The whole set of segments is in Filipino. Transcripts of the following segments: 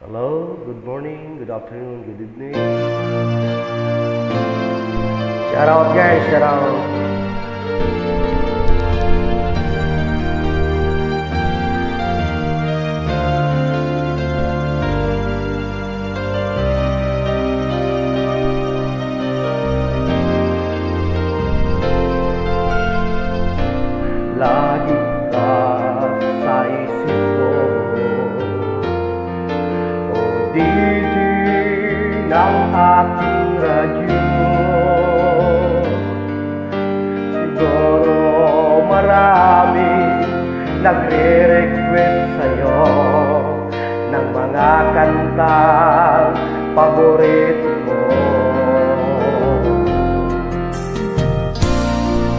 Hello, good morning, good afternoon, good evening. Shout out guys, shout out. Lagi ka sa isip ko, o DJ ng aking radyo. Siguro marami nagre-request sa'yo ng mga kantang paborito mo.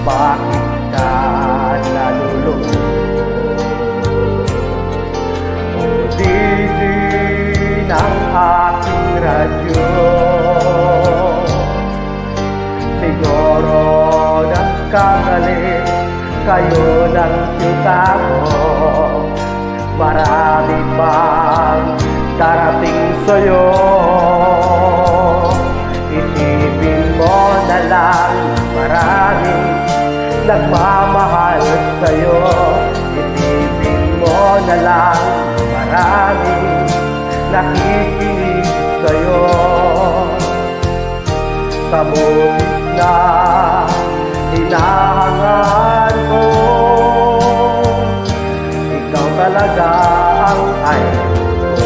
Bakit ka nalulungkot, o DJ ng aking radyo? Siguro nagkamali kayo ng siyuta mo. Marami pang darating sa'yo. Isipin mo na lang, marami nagmamahal sa'yo. Isipin mo na lang, marami nakikinig sa'yo. Sa boses na hinahangaan ko, ikaw talaga ang idol ko.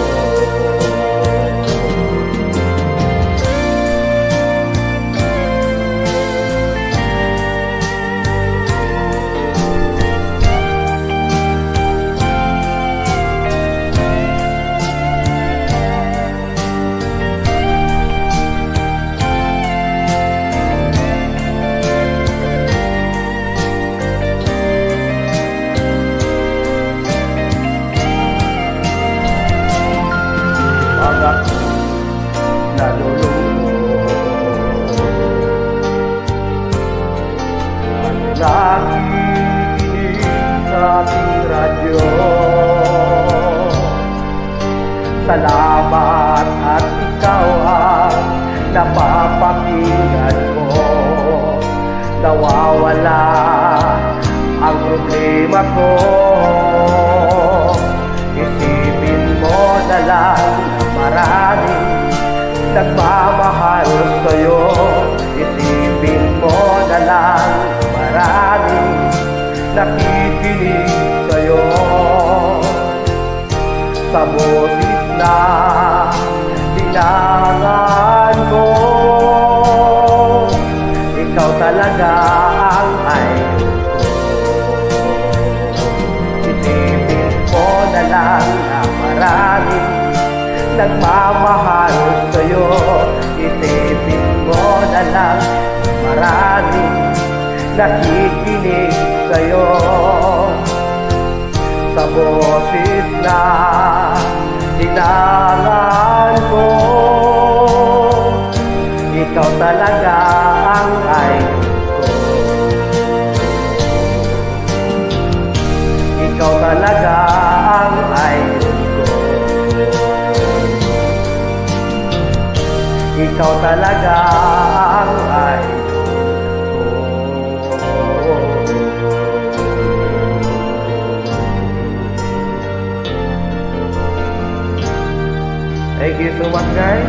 Nakikinig sa ating radyo. Salamat at ikaw ang napapakinggan ko. Nawawala ang problema ko. Isipin mo na lang na marami nagmamahal sa'yo. Isipin mo na lang, marami nakikinig sa'yo. Sa boses na hinahangaan mo, ikaw talaga ang idol ko. Isipin mo na lang na marami nagmamahal sa'yo. Isipin mo na lang, marami nakikinig sa'yo. Sa boses na hinahangaan ko, ikaw talaga ang idol ko. Ikaw talaga ang idol ko. Ikaw talaga ang idol ko. Thank you so much guys.